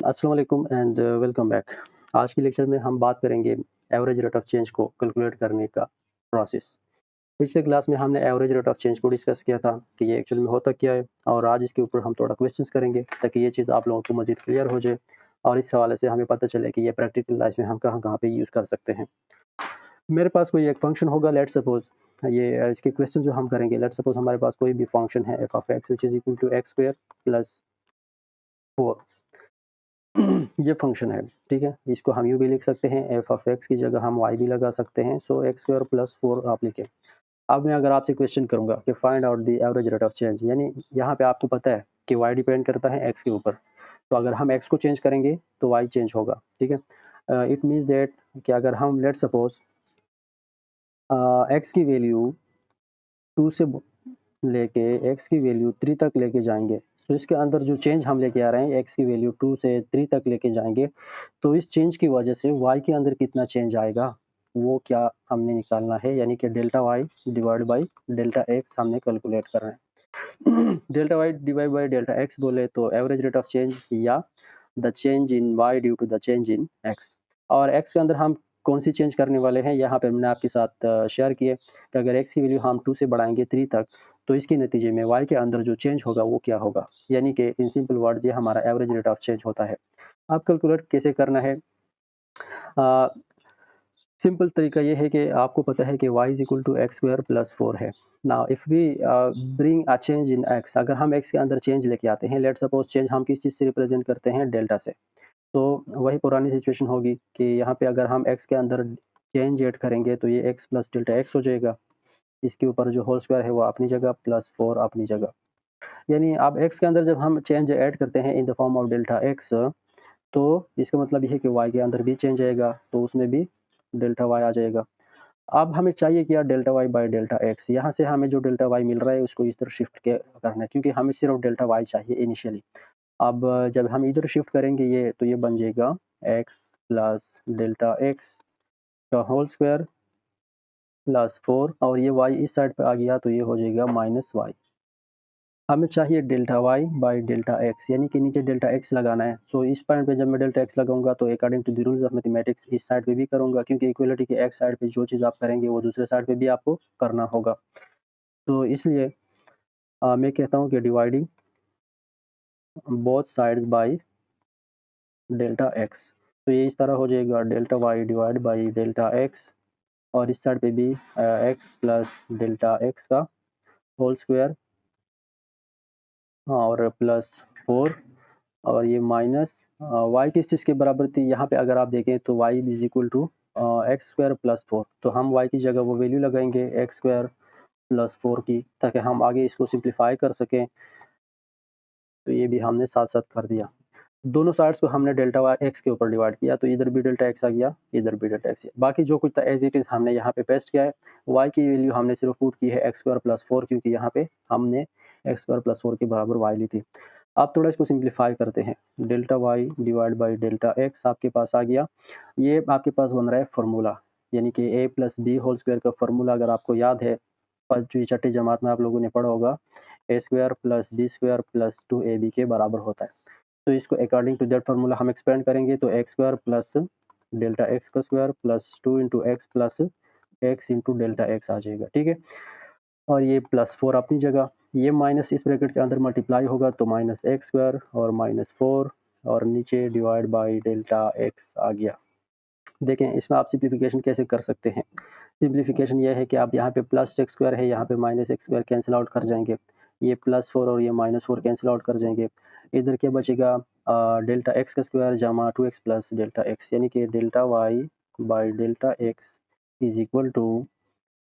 अस्सलाम वालेकुम and welcome back. आज की लेक्चर में हम बात करेंगे एवरेज रेट ऑफ चेंज को कैलकुलेट करने का प्रोसेस। पिछले क्लास में हमने एवरेज रेट ऑफ चेंज को डिस्कस किया था कि ये एक्चुअल में होता क्या है, और आज इसके ऊपर हम थोड़ा क्वेश्चंस करेंगे ताकि ये चीज़ आप लोगों को मज़ीद क्लियर हो जाए और इस हवाले से हमें पता चले कि ये प्रैक्टिकल लाइफ में हम कहाँ-कहाँ पे यूज़ कर सकते हैं। मेरे पास कोई एक फंक्शन होगा, लेट्स सपोज़ ये इसके क्वेश्चन जो हम करेंगे, लेट्स सपोज़ हमारे पास कोई भी फंक्शन है f of x which is equal to x square plus 4। ये फंक्शन है, ठीक है? इसको हम यूँ भी लिख सकते हैं, एफ ऑफ एक्स की जगह हम वाई भी लगा सकते हैं। सो एक्स स्क्वायर प्लस 4 आप लिखें। अब मैं अगर आपसे क्वेश्चन करूँगा कि find out the average rate of change, यानी यहाँ पे आपको पता है कि वाई डिपेंड करता है एक्स के ऊपर। तो अगर हम एक्स को चेंज करेंगे तो वाई चेंज होगा, ठीक है? इट मीन्स दैट कि अगर हम लेट्स सपोज़ एक्स की वैल्यू 2 से लेके एक्स की वैल्यू 3 तक लेके जाएँगे, तो इसके अंदर जो चेंज हम लेके आ रहे हैं, एक्स की वैल्यू 2 से 3 तक लेके जाएँगे, तो इस चेंज की वजह से वाई के अंदर कितना चेंज आएगा, वो क्या हमने निकालना है, यानी कि delta y divide by delta x हमने कैलकुलेट करना है। Delta y divide by delta x बोले तो एवरेज रेट ऑफ चेंज या the change in y due to the change in x. और एक्स के अंदर हम कौन सी चेंज करने वाले हैं, यहाँ पे मैंने आपके साथ शेयर किए कि अगर एक्स की वैल्यू हम 2 से बढ़ाएँगे 3 तक, तो इसके नतीजे में वाई के अंदर जो चेंज होगा वो क्या होगा? यानी कि इन सिंपल वर्ड्स ये हमारा एवरेज रेट ऑफ चेंज होता है। अब कैलकुलेट कैसे करना है? अ, सिंपल तरीका ये है कि आपको पता है कि y is equal to x square plus 4 है। Now if we bring a change in x, अगर हम x के अंदर चेंज लेके आते हैं, लेट्स सपोज़ चेंज हम किस चीज़ से रिप्रेज़ेंट करते हैं? डेल्टा से। तो वही पुरानी सिचुएशन होगी कि यहाँ पे अगर हम x के अंदर चेंज ऐड करेंगे तो ये x प्लस डेल्टा x हो जाएगा। इसके ऊपर जो होल स्क्वायर है वो अपनी जगह प्लस 4 अपनी जगह। यानी अब x के अंदर जब हम चेंज ऐड करते हैं in the form of delta x, तो इसका मतलब ये है कि y के अंदर भी चेंज आएगा, तो उसमें भी डेल्टा y आ जाएगा। अब हमें चाहिए क्या? Delta y by delta x। यहाँ से हमें जो डेल्टा y मिल रहा है उसको इस तरफ शिफ्ट के करना है, क्योंकि हमें सिर्फ डेल्टा y चाहिए इनिशियली। अब जब हम इधर शिफ्ट करेंगे ये, तो ये बन जाएगा x प्लस डेल्टा x का होल स्क्वायर प्लस 4, और ये y इस साइड पे आ गया तो ये हो जाएगा माइनस y। हमें चाहिए delta y by delta x, यानी कि नीचे डेल्टा x लगाना है। सो इस पॉइंट पे जब मैं डेल्टा x लगाऊंगा तो according to the rules of mathematics इस साइड पे भी करूंगा, क्योंकि इक्वलिटी के एक साइड पे जो चीज़ आप करेंगे वो दूसरे साइड पे भी आपको करना होगा। तो इसलिए मैं कहता हूँ कि dividing both sides by delta x, तो ये इस तरह हो जाएगा delta y divide by delta x, और इस साइड पे भी x प्लस डेल्टा x का होल स्क्वायर, और प्लस 4, और ये माइनस y किस चीज़ के बराबर थी? यहाँ पे अगर आप देखें तो y is equal to x square plus 4, तो हम y की जगह वो वैल्यू लगाएंगे एक्स स्क्वायर प्लस 4 की, ताकि हम आगे इसको सिंप्लीफाई कर सकें। तो ये भी हमने साथ-साथ कर दिया। दोनों साइड्स को हमने डेल्टा वाई एक्स के ऊपर डिवाइड किया, तो इधर भी डेल्टा एक्स आ गया, इधर भी डेल्टा एक्स। बाकी जो कुछ था एज़ इट इज़ हमने यहाँ पे पेस्ट किया है। वाई की वैल्यू हमने सिर्फ पुट की है एक्स स्क्वायर प्लस 4, क्योंकि यहाँ पे हमने एक्स स्क्वायर प्लस 4 के बराबर वाई ली थी। अब थोड़ा इसको सिंप्लीफाई करते हैं। Delta y divide by delta x आपके पास आ गया। ये आपके पास बन रहा है फार्मूला, यानी कि ए प्लस बी होल स्क्वायर का फार्मूला अगर आपको याद है, 5वीं छठी जमात में आप लोगों ने पढ़ा होगा, A square plus B square plus 2ab के बराबर होता है। तो इसको अकॉर्डिंग टू दैट फार्मूला हम एक्सपेंड करेंगे, तो x square plus delta x का square plus 2 into x plus x into delta x आ जाएगा, ठीक है? और ये प्लस 4 अपनी जगह, ये माइनस इस ब्रैकेट के अंदर मल्टीप्लाई होगा तो माइनस एक्स स्क्वायर और माइनस 4, और नीचे डिवाइड बाई डेल्टा एक्स आ गया। देखें इसमें आप सिंप्लीफिकेशन कैसे कर सकते हैं? सिंप्लीफिकेशन ये है कि आप यहाँ पे प्लस एक्स स्क्वायर है, यहाँ पे minus x square cancel out कर जाएंगे, ये प्लस 4 और ये माइनस 4 कैंसिल आउट कर जाएंगे। इधर क्या बचेगा? डेल्टा एक्स का स्क्वायर जमा 2x प्लस डेल्टा एक्स, यानी कि delta y by delta x is equal to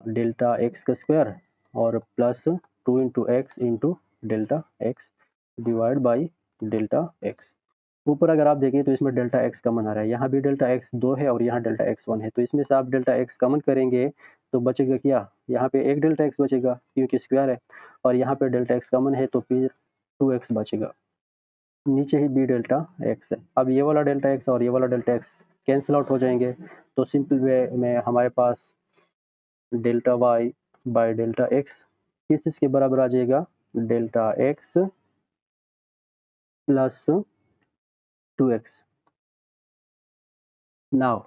delta x का स्क्वायर और plus 2 into x into delta x divide by delta x. ऊपर अगर आप देखें तो इसमें डेल्टा एक्स कॉमन आ रहा है, यहाँ भी डेल्टा एक्स 2 है और यहाँ डेल्टा एक्स 1 है, तो इसमें से आप डेल्टा एक्स कॉमन करेंगे तो बचेगा क्या? यहाँ पे एक डेल्टा एक्स बचेगा क्योंकि स्क्वायर है, और यहाँ पे डेल्टा एक्स कॉमन है तो फिर 2x बचेगा। नीचे ही बी डेल्टा एक्स है। अब ये वाला डेल्टा एक्स और ये वाला डेल्टा एक्स कैंसिल आउट हो जाएंगे, तो सिंपल वे में हमारे पास delta y by delta x किस चीज़ के बराबर आ जाएगा? Delta x plus 2x। Now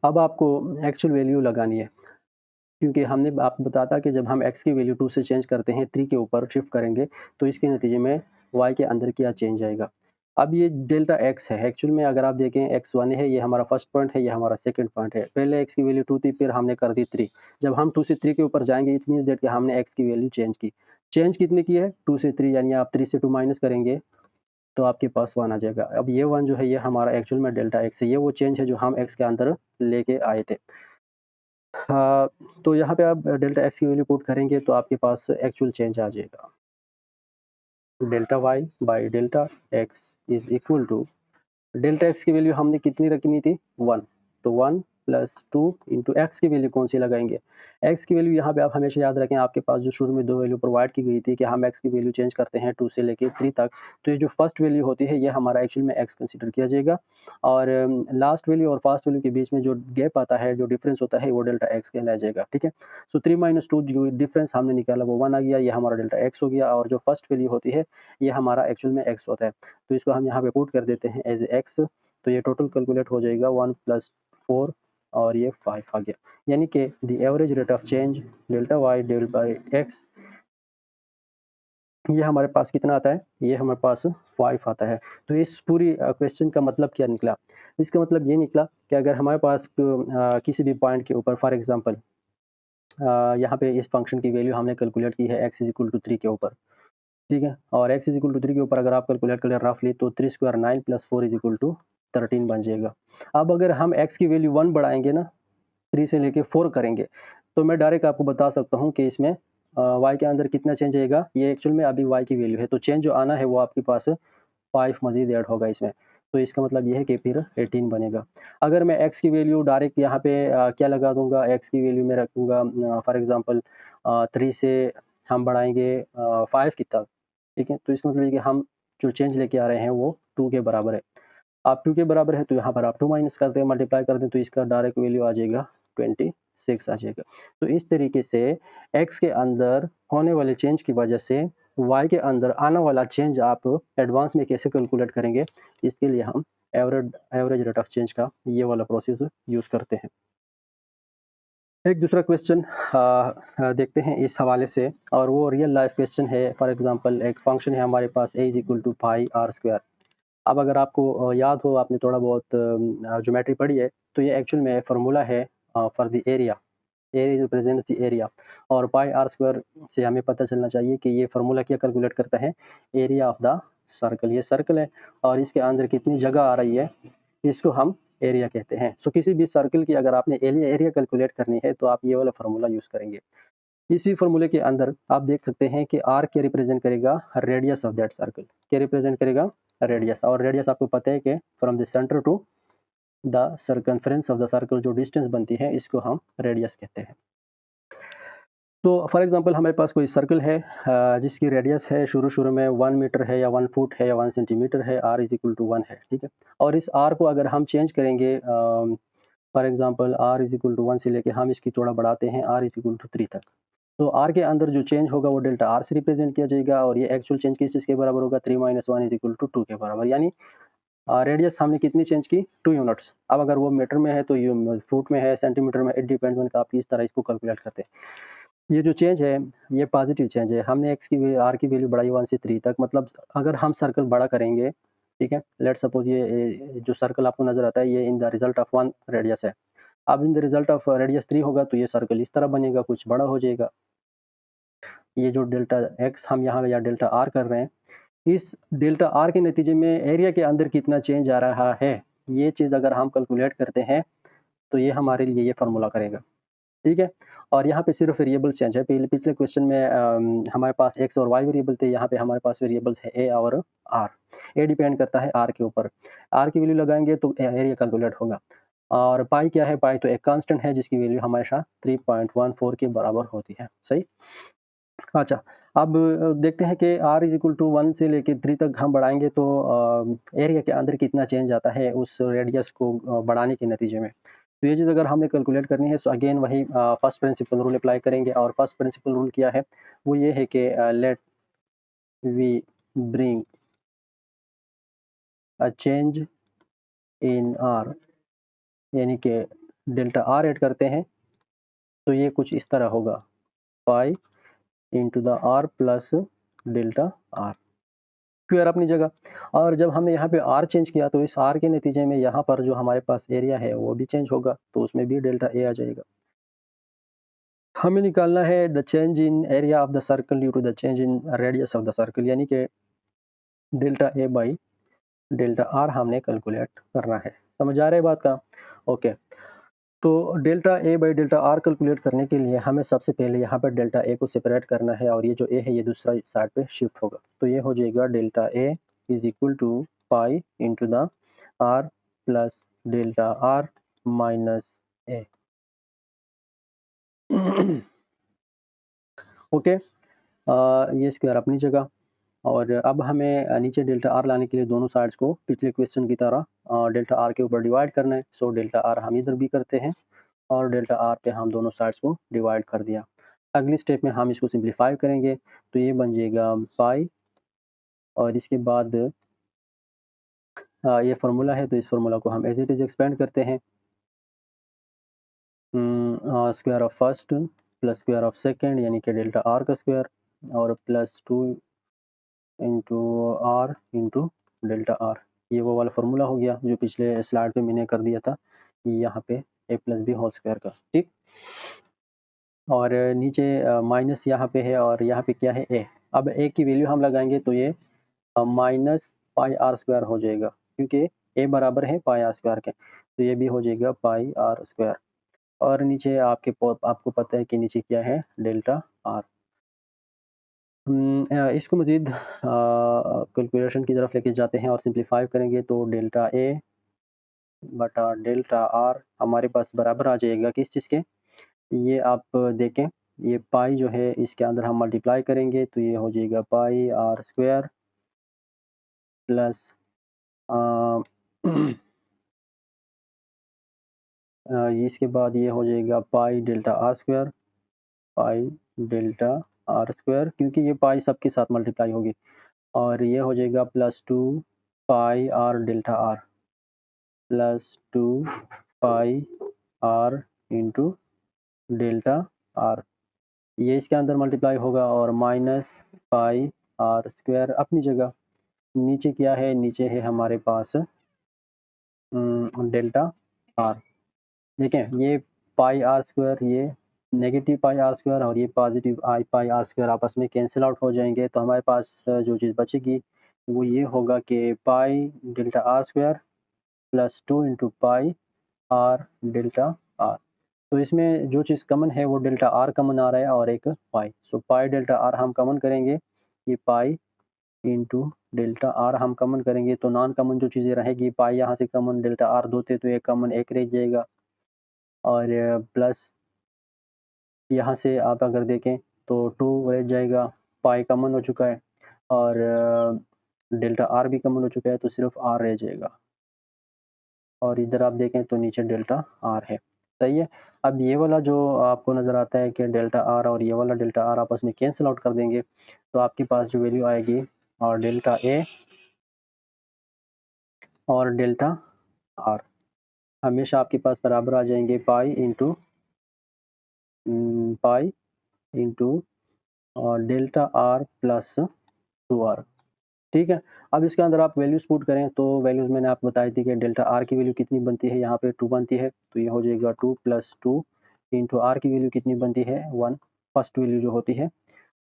अब आपको एक्चुअल वैल्यू लगानी है, क्योंकि हमने आपको बताया था कि जब हम x की वैल्यू 2 से चेंज करते हैं, 3 के ऊपर शिफ्ट करेंगे, तो इसके नतीजे में y के अंदर क्या चेंज आएगा। अब ये डेल्टा x है, एक्चुअल में अगर आप देखें x1 है, ये हमारा फर्स्ट पॉइंट है, ये हमारा सेकंड पॉइंट है। पहले x की वैल्यू 2 थी, फिर हमने कर दी 3। जब हम 2 से 3 के ऊपर जाएँगे, इट मीन्स दैट कि हमने x की वैल्यू चेंज की। चेंज कितनी की है? 2 से 3, यानी आप 3 से 2 माइनस करेंगे, तो आपके पास 1 आ जाएगा। अब ये 1 जो है, ये हमारा एक्चुअल में डेल्टा x है, ये वो चेंज है जो हम x के अंदर लेके आए थे। हाँ, तो यहाँ पे आप डेल्टा x की वैल्यू पुट करेंगे, तो आपके पास एक्चुअल चेंज आ जाएगा। Delta y by delta x is equal to, delta x की वैल्यू हमने कितनी रखनी थी? 1। तो 1 प्लस 2 इंटू x की वैल्यू कौन सी लगाएँगे? x की वैल्यू यहाँ पे आप हमेशा याद रखें, आपके पास जो शुरू में 2 वैल्यू प्रोवाइड की गई थी कि हम x की वैल्यू चेंज करते हैं 2 से लेके 3 तक, तो ये जो फर्स्ट वैल्यू होती है, ये हमारा एक्चुअल में x कंसीडर किया जाएगा, और लास्ट वैल्यू और फर्स्ट वैल्यू के बीच में जो गैप आता है, जो डिफरेंस होता है, वो डेल्टा x कहलाया जाएगा, ठीक है? सो 3 माइनस 2 जो डिफरेंस हमने निकाला वो 1 आ गया, ये हमारा डेल्टा x हो गया, और जो फर्स्ट वैल्यू होती है, ये हमारा एक्चुअल में x होता है। तो इसको हम यहाँ पे पुट कर देते हैं एज़ x, तो ये टोटल कैलकुलेट हो जाएगा 1 प्लस 4, और ये 5 आ गया। यानी कि the average rate of change delta y divide by x, ये हमारे पास कितना आता है? ये हमारे पास 5 आता है। तो इस पूरी क्वेश्चन का मतलब क्या निकला? इसका मतलब ये निकला कि अगर हमारे पास किसी भी पॉइंट के ऊपर, फॉर एग्ज़ाम्पल यहाँ पे इस फंक्शन की वैल्यू हमने कैलकुलेट की है x इज़ इक्वल टू 3 के ऊपर, ठीक है? और x इज़ इक्वल टू 3 के ऊपर अगर आप कैलकुलेट करें रफली, तो 3 square 9 plus 4 is equal to 13 बन जाएगा। अब अगर हम x की वैल्यू 1 बढ़ाएँगे ना, 3 से लेके 4 करेंगे, तो मैं डायरेक्ट आपको बता सकता हूँ कि इसमें y के अंदर कितना चेंज आएगा। ये एक्चुअल में अभी y की वैल्यू है, तो चेंज जो आना है वो आपके पास 5 मज़ीद ऐड होगा इसमें। तो इसका मतलब ये है कि फिर 18 बनेगा। अगर मैं x की वैल्यू डायरेक्ट यहाँ पे क्या लगा दूँगा, x की वैल्यू मैं रखूँगा फॉर एग्ज़ाम्पल 3 से हम बढ़ाएँगे 5 की तक, ठीक है? तो इसका मतलब ये कि हम जो चेंज लेके आ रहे हैं वो 2 के बराबर है। आप 2 के बराबर है, तो यहाँ पर आप 2 माइनस कर दें, मल्टीप्लाई कर दें, तो इसका डायरेक्ट वैल्यू आ जाएगा 26 आ जाएगा। तो इस तरीके से x के अंदर होने वाले चेंज की वजह से y के अंदर आने वाला चेंज आप एडवांस में कैसे कैलकुलेट करेंगे, इसके लिए हम एवरेज रेट ऑफ चेंज का ये वाला प्रोसेस यूज़ करते हैं। एक दूसरा क्वेश्चन देखते हैं इस हवाले से, और वो रियल लाइफ क्वेश्चन है। फॉर एग्ज़ाम्पल एक फंक्शन है हमारे पास a is equal to pi r square. अब अगर आपको याद हो, आपने थोड़ा बहुत ज्योमेट्री पढ़ी है, तो ये एक्चुअल में फार्मूला है for the area. Area represents the area, और पाई आर स्क्वायर से हमें पता चलना चाहिए कि ये फार्मूला क्या कैलकुलेट करता है? Area of the circle. ये सर्कल है, और इसके अंदर कितनी जगह आ रही है, इसको हम एरिया कहते हैं। सो किसी भी सर्कल की अगर आपने एरिया एरिया कैलकुलेट करनी है, तो आप ये वाला फार्मूला यूज़ करेंगे। इसी फार्मूले के अंदर आप देख सकते हैं कि आर क्या रिप्रेजेंट करेगा? Radius of that circle. क्या रिप्रेजेंट करेगा? रेडियस। और रेडियस आपको पता है कि from the centre to the circumference of the circle जो डिस्टेंस बनती है, इसको हम रेडियस कहते हैं। तो फॉर एग्जांपल हमारे पास कोई सर्कल है जिसकी रेडियस है शुरू में 1 मीटर है, या 1 फुट है, या 1 सेंटीमीटर है, r इज़ इक्वल टू 1 है, ठीक है? और इस r को अगर हम चेंज करेंगे, for example r is equal to 1 से लेके हम इसकी थोड़ा बढ़ाते हैं r इज़ इक्वल टू 3 तक। तो r के अंदर जो चेंज होगा वो डेल्टा r से रिप्रेजेंट किया जाएगा, और ये एक्चुअल चेंज किस चीज़ के बराबर होगा? 3 माइनस 1 इज़ इक्वल टू 2 के बराबर। यानी रेडियस हमने कितनी चेंज की? 2 यूनिट्स। अब अगर वो मीटर में है, तो ये फुट में है, सेंटीमीटर में, इट डिपेंड्स ऑन आप किस तरह इसको कैलकुलेट करते हैं। ये जो चेंज है, ये पॉजिटिव चेंज है। हमने r की वैल्यू बढ़ाई 1 से 3 तक, मतलब अगर हम सर्कल बड़ा करेंगे, ठीक है? लेट्स सपोज़ ये जो सर्कल आपको नज़र आता है, ये in the result of 1 radius है। अब in the result of radius 3 होगा, तो ये सर्कल इस तरह बनेगा, कुछ बड़ा हो जाएगा। ये जो डेल्टा x हम यहाँ या डेल्टा r कर रहे हैं, इस डेल्टा r के नतीजे में एरिया के अंदर कितना चेंज आ रहा है, ये चीज़ अगर हम कैलकुलेट करते हैं, तो ये हमारे लिए ये फ़ॉर्मूला करेगा। ठीक है? और यहाँ पे सिर्फ़ वेरिएबल चेंज है। पिछले क्वेश्चन में हमारे पास x और y वेरिएबल थे, यहाँ पे हमारे पास वेरिएबल्स है a और r। a डिपेंड करता है r के ऊपर। r की वैल्यू लगाएँगे तो एरिया कैलकुलेट होगा। और पाई क्या है? पाई तो एक कांस्टेंट है जिसकी वैल्यू हमेशा 3.14 के बराबर होती है। सही? अच्छा, अब देखते हैं कि r इज़ इक्वल टू 1 से लेके 3 तक हम बढ़ाएँगे, तो एरिया के अंदर कितना चेंज आता है उस रेडियस को बढ़ाने के नतीजे में। तो ये चीज़ अगर हमें कैलकुलेट करनी है, सो अगेन वही फर्स्ट प्रिंसिपल रूल अप्लाई करेंगे, और फर्स्ट प्रिंसिपल रूल क्या है? वो ये है कि let we bring change in r, यानी कि डेल्टा आर ऐड करते हैं तो ये कुछ इस तरह होगा, pi into the r plus delta r, square अपनी जगह। और जब हमने यहाँ पे आर चेंज किया तो इस आर के नतीजे में यहाँ पर जो हमारे पास एरिया है वो भी चेंज होगा, तो उसमें भी डेल्टा ए आ जाएगा। हमें निकालना है the change in area of the circle due to the change in radius of the circle, यानी कि delta A by delta r हमने कैलकुलेट करना है। समझ आ रहा है बात का? ओके, तो delta A by delta are calculate करने के लिए हमें सबसे पहले यहाँ पर डेल्टा ए को सेपरेट करना है और ये जो ए है ये दूसरा साइड पे शिफ्ट होगा, तो ये हो जाएगा delta A is equal to pi into the r plus delta r minus A. Okay, ये स्क्वायर अपनी जगह। और अब हमें नीचे डेल्टा आर लाने के लिए दोनों साइड्स को पिछले क्वेश्चन की तरह डेल्टा आर के ऊपर डिवाइड करना है। सो डेल्टा आर हम इधर भी करते हैं और डेल्टा आर पे हम दोनों साइड्स को डिवाइड कर दिया। अगली स्टेप में हम इसको सिंप्लीफाई करेंगे तो ये बन जाएगा पाई, और इसके बाद ये फार्मूला है तो इस फार्मूला को हम एज इट इज़ एक्सपेंड करते हैं, square of first plus square of second यानी कि डेल्टा आर का स्क्वायर और plus 2 into r into delta r. ये वो वाला फार्मूला हो गया जो पिछले स्लाइड पे मैंने कर दिया था यहाँ पे ए प्लस बी होल स्क्वायर का, ठीक। और नीचे माइनस यहाँ पे है और यहाँ पे क्या है ए। अब ए की वैल्यू हम लगाएंगे तो ये माइनस पाई आर स्क्वायर हो जाएगा, क्योंकि ए बराबर है पाई आर स्क्वायर के, तो ये भी हो जाएगा पाई आर स्क्वायर। और नीचे आपको पता है कि नीचे क्या है, डेल्टा आर। इसको मज़ीद कैलकुलेशन की तरफ लेके जाते हैं और सिंप्लीफाई करेंगे तो डेल्टा ए बटा डेल्टा आर हमारे पास बराबर आ जाएगा किस चीज़ के, ये आप देखें, ये पाई जो है इसके अंदर हम मल्टीप्लाई करेंगे तो ये हो जाएगा पाई आर स्क्वायर प्लस इसके बाद ये हो जाएगा pi delta r square, pi delta r square, क्योंकि ये पाई सबके साथ मल्टीप्लाई होगी, और ये हो जाएगा plus 2 pi r delta r plus 2 pi r into delta r, ये इसके अंदर मल्टीप्लाई होगा, और माइनस पाई आर स्क्वायर अपनी जगह। नीचे क्या है, नीचे है हमारे पास डेल्टा आर। देखें ये पाई आर स्क्वायर, ये नेगेटिव पाई आर स्क्वायर और ये positive I pi r square आपस में कैंसिल आउट हो जाएंगे, तो हमारे पास जो चीज़ बचेगी वो ये होगा कि pi delta r square plus 2 into pi r delta are. तो इसमें जो चीज़ कमन है वो डेल्टा आर कमन आ रहा है और एक पाई, सो पाई डेल्टा आर हम कमन करेंगे, ये पाई इंटू डेल्टा आर हम कमन करेंगे, तो नॉन कमन जो चीज़ें रहेगी, पाई यहाँ से कमन, डेल्टा आर दो थे तो एक कमन एक रह जाएगा, और प्लस यहाँ से आप अगर देखें तो 2 रह जाएगा, पाई कमन हो चुका है और डेल्टा आर भी कमन हो चुका है, तो सिर्फ आर रह जाएगा, और इधर आप देखें तो नीचे डेल्टा आर है। सही है। अब ये वाला जो आपको नज़र आता है कि डेल्टा आर और ये वाला डेल्टा आर आपस में कैंसिल आउट कर देंगे, तो आपके पास जो वैल्यू आएगी और डेल्टा ए और डेल्टा आर हमेशा आपके पास बराबर आ जाएंगे pi into delta r plus 2 r, ठीक है। अब इसके अंदर आप वैल्यूज़ पुट करें तो वैल्यूज़ मैंने आपको बताई थी कि डेल्टा आर की वैल्यू कितनी बनती है, यहाँ पे 2 बनती है, तो ये हो जाएगा 2 प्लस 2 इंटू आर की वैल्यू कितनी बनती है 1, फर्स्ट वैल्यू जो होती है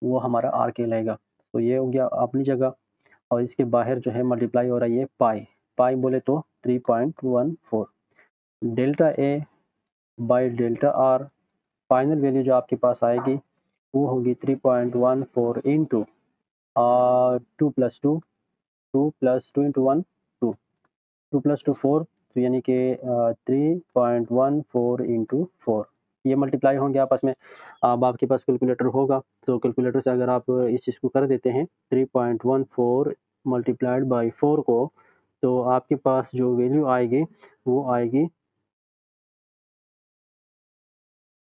वो हमारा आर कहलाएगा, तो ये हो गया अपनी जगह। और इसके बाहर जो है मल्टीप्लाई हो रहा है ये पाई बोले तो 3.14 delta A by delta are, final value जो आपके पास आएगी वो होगी 3.14 into 2 plus 2 2 plus 2 into 1 2 2 plus 2 4, तो यानी कि 3.14 इंटू 4, ये मल्टीप्लाई होंगे आपस में। अब आपके पास कैलकुलेटर होगा तो कैलकुलेटर से अगर आप इस चीज़ को कर देते हैं 3.14 मल्टीप्लाइड बाई 4 को, तो आपके पास जो वैल्यू आएगी वो आएगी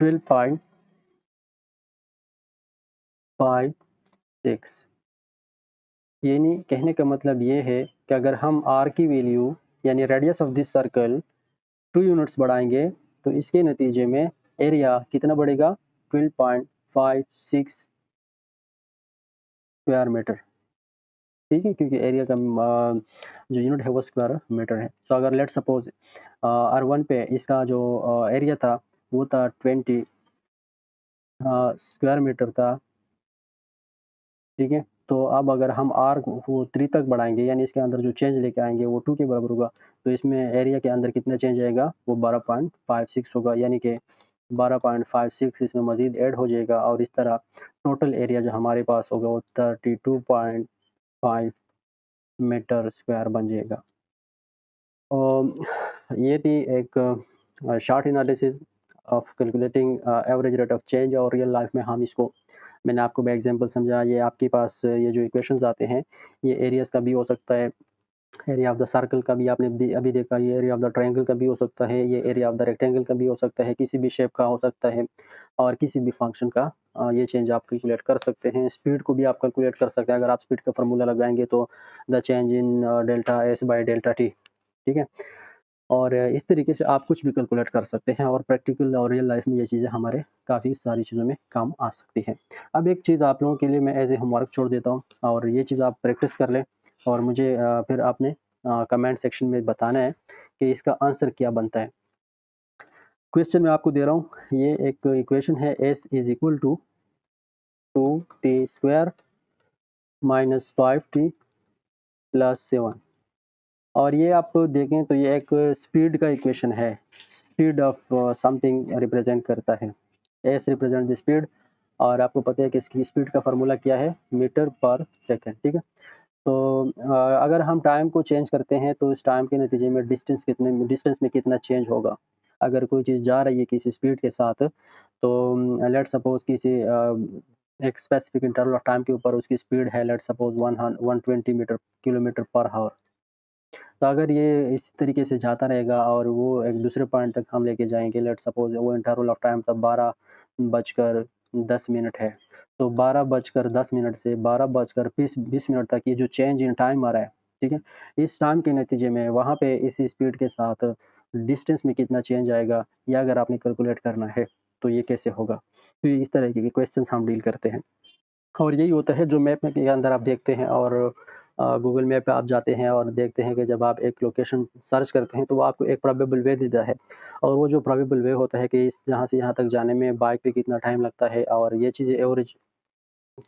12.56, यानी कहने का मतलब ये है कि अगर हम r की वैल्यू यानी radius of this circle 2 units बढ़ाएंगे तो इसके नतीजे में एरिया कितना बढ़ेगा 12.56 स्क्वायर मीटर। ठीक है, क्योंकि एरिया का जो यूनिट है वो स्क्वायर मीटर है। तो अगर लेट सपोज R1 पे इसका जो एरिया था वो था 20 स्क्वायर मीटर था। ठीक है, तो अब अगर हम r को 3 तक बढ़ाएंगे यानी इसके अंदर जो चेंज लेके आएंगे वो 2 के बराबर होगा, तो इसमें एरिया के अंदर कितना चेंज आएगा वो 12.56 होगा, यानी कि 12.56 इसमें मज़ीद ऐड हो जाएगा और इस तरह टोटल एरिया जो हमारे पास होगा वो 32.5 मीटर स्क्वायर बन जाएगा। ये थी एक short analysis of calculating average rate of change और रियल लाइफ में हम इसको मैंने आपको बाय एग्जांपल समझा। ये आपके पास ये जो इक्वेशंस आते हैं ये एरियाज़ का भी हो सकता है, एरिया ऑफ द सर्कल का भी आपने अभी देखा, ये एरिया ऑफ द ट्रायंगल का भी हो सकता है, ये एरिया ऑफ द रेक्टेंगल का भी हो सकता है, किसी भी शेप का हो सकता है और किसी भी फंक्शन का ये चेंज आप कैलकुलेट कर सकते हैं। स्पीड को भी आप कैलकुलेट कर सकते हैं, अगर आप स्पीड का फार्मूला लगाएंगे तो the change in delta S by delta T. ठीक है, और इस तरीके से आप कुछ भी कैलकुलेट कर सकते हैं और प्रैक्टिकल और रियल लाइफ में ये चीज़ें हमारे काफ़ी सारी चीज़ों में काम आ सकती हैं। अब एक चीज़ आप लोगों के लिए मैं एज़ ए होमवर्क छोड़ देता हूँ और ये चीज़ आप प्रैक्टिस कर लें और मुझे फिर आपने कमेंट सेक्शन में बताना है कि इसका आंसर क्या बनता है। क्वेश्चन मैं आपको दे रहा हूँ, ये एक इक्वेशन है s is equal to 2t square minus 5t plus 7 और ये आप देखें तो ये एक स्पीड का इक्वेशन है। स्पीड ऑफ समथिंग रिप्रेजेंट करता है, एस रिप्रेजेंट द स्पीड और आपको पता है कि इसकी स्पीड का फार्मूला क्या है मीटर पर सेकंड। ठीक है, तो अगर हम टाइम को चेंज करते हैं तो इस टाइम के नतीजे में डिस्टेंस में कितना चेंज होगा। अगर कोई चीज़ जा रही है किसी स्पीड के साथ तो लेट सपोज किसी एक स्पेसिफिक इंटरवल ऑफ टाइम के ऊपर उसकी स्पीड है let suppose 120 kilometre per hour. तो अगर ये इसी तरीके से जाता रहेगा और वो एक दूसरे पॉइंट तक हम लेके जाएँगे, लेट्स सपोज़ वो इंटरवल ऑफ टाइम तब 12:10 है। तो 12:10 से 12:20 तक ये जो चेंज इन टाइम आ रहा है, ठीक है? इस टाइम के नतीजे में वहाँ पे इसी स्पीड के साथ डिस्टेंस में कितना चेंज आएगा, या अगर आपने कैलकुलेट करना है, तो ये कैसे होगा? तो इस तरह के क्वेश्चंस हम डील करते हैं। और यही होता है जो मैप में के अंदर आप देखते हैं और गूगल मैप पे आप जाते हैं और देखते हैं कि जब आप एक लोकेशन सर्च करते हैं तो वो आपको एक प्रोबेबल वे देता है और वो जो प्रोबेबल वे होता है कि इस यहाँ से यहाँ तक जाने में बाइक पे कितना टाइम लगता है और ये चीज़ें एवरेज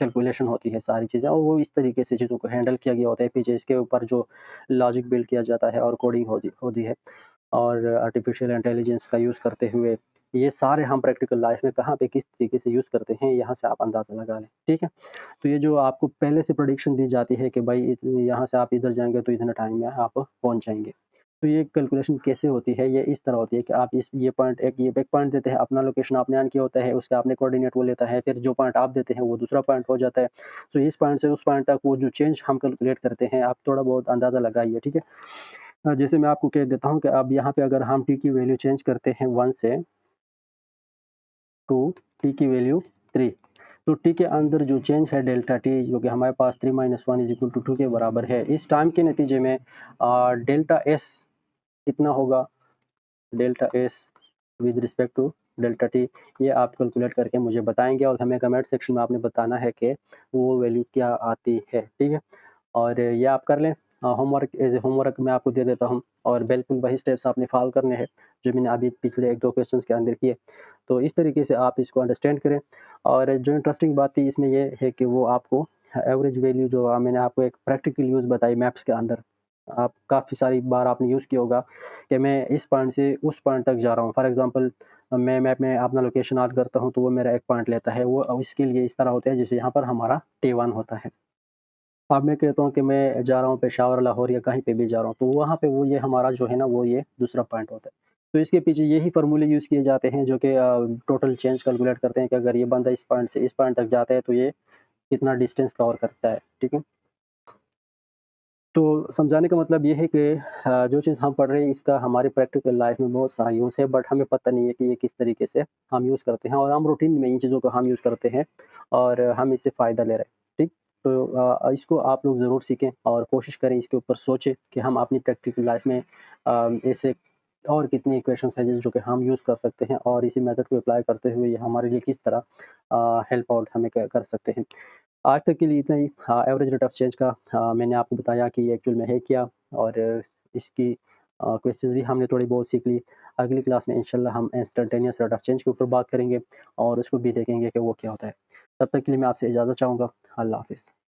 कैलकुलेशन होती है सारी चीज़ें और वो इस तरीके से चीज़ों को हैंडल किया गया होता है। पीछे इसके ऊपर जो लॉजिक बिल्ड किया जाता है और कोडिंग होती होती है और आर्टिफिशियल इंटेलिजेंस का यूज़ करते हुए ये सारे हम प्रैक्टिकल लाइफ में कहाँ पे किस तरीके से यूज़ करते हैं, यहाँ से आप अंदाज़ा लगा लें। ठीक है? तो ये जो आपको पहले से प्रेडिक्शन दी जाती है कि भाई यहाँ से आप इधर जाएँगे तो इतने टाइम में आप पहुँच जाएँगे। तो ये कैलकुलेशन कैसे होती है, ये इस तरह होती है कि आप ये पॉइंट एक पॉइंट देते हैं, अपना लोकेशन आपने ऑन किया होता है, उसका आपने कोऑर्डिनेट वो लेता है, फिर जो पॉइंट आप देते हैं वो दूसरा पॉइंट हो जाता है। तो इस पॉइंट से उस पॉइंट तक वो जो चेंज हम कैलकुलेट करते हैं, आप थोड़ा बहुत अंदाज़ा लगाइए, ठीक है? जैसे मैं आपको कह देता हूँ कि अब यहाँ पे अगर हम t की वैल्यू चेंज करते हैं 1 से 2, t की वैल्यू 3, तो t के अंदर जो चेंज है डेल्टा t जो कि हमारे पास 3 - 1 = 2 के बराबर है। इस टाइम के नतीजे में डेल्टा s कितना होगा, delta s with respect to delta t, ये आप कैलकुलेट करके मुझे बताएँगे और हमें कमेंट सेक्शन में आपने बताना है कि वो वैल्यू क्या आती है, ठीक है? और ये आप कर लें। होमवर्क एज़ ए होमवर्क मैं आपको दे देता हूँ और बिल्कुल वही स्टेप्स आपने फॉलो करने हैं जो मैंने अभी पिछले 1-2 क्वेश्चंस के अंदर किए। तो इस तरीके से आप इसको अंडरस्टैंड करें और जो इंटरेस्टिंग बात थी इसमें ये है कि वो आपको एवरेज वैल्यू जो मैंने आपको एक प्रैक्टिकल यूज़ बताई मैप्स के अंदर। आप काफ़ी सारी बार आपने यूज़ किया होगा कि मैं इस पॉइंट से उस पॉइंट तक जा रहा हूँ। फॉर एग्ज़ाम्पल मैं मैप में अपना लोकेशन ऐड करता हूँ तो वो मेरा एक पॉइंट लेता है। वो इसके लिए इस तरह होता है जैसे यहाँ पर हमारा T1 होता है। अब मैं कहता हूँ कि मैं जा रहा हूँ पेशावर, लाहौर या कहीं पे भी जा रहा हूँ, तो वहाँ पे वो ये हमारा जो है ना वो ये दूसरा पॉइंट होता है। तो इसके पीछे यही फ़ॉर्मूले यूज़ किए जाते हैं जो कि टोटल चेंज कैलकुलेट करते हैं कि अगर ये बंदा इस पॉइंट से इस पॉइंट तक जाता है तो ये कितना डिस्टेंस कवर करता है, ठीक है? तो समझाने का मतलब ये है कि जो चीज़ हम पढ़ रहे हैं इसका हमारी प्रैक्टिकल लाइफ़ में बहुत सारा यूज़ है, बट हमें पता नहीं है कि ये किस तरीके से हम यूज़ करते हैं और हम रूटीन में इन चीज़ों को हम यूज़ करते हैं और हम इससे फ़ायदा ले रहे हैं, ठीक? इसको आप लोग ज़रूर सीखें और कोशिश करें, इसके ऊपर सोचें कि हम अपनी प्रैक्टिकल लाइफ में ऐसे और कितनी इक्वेशंस हैं जो कि हम यूज़ कर सकते हैं और इसी मेथड को अप्लाई करते हुए ये हमारे लिए किस तरह हेल्प आउट हमें कर सकते हैं। आज तक के लिए इतना ही। एवरेज रेट ऑफ चेंज का मैंने आपको बताया कि एक्चुअल में है क्या, और इसकी क्वेश्चंस भी हमने थोड़ी बहुत सीख ली। अगली क्लास में इंशाल्लाह हम इंस्टैन्टेनियस रेट ऑफ चेंज के ऊपर बात करेंगे और उसको भी देखेंगे कि वो क्या होता है। तब तक के लिए मैं आपसे इजाज़त चाहूँगा। अल्लाह हाफ़िज़।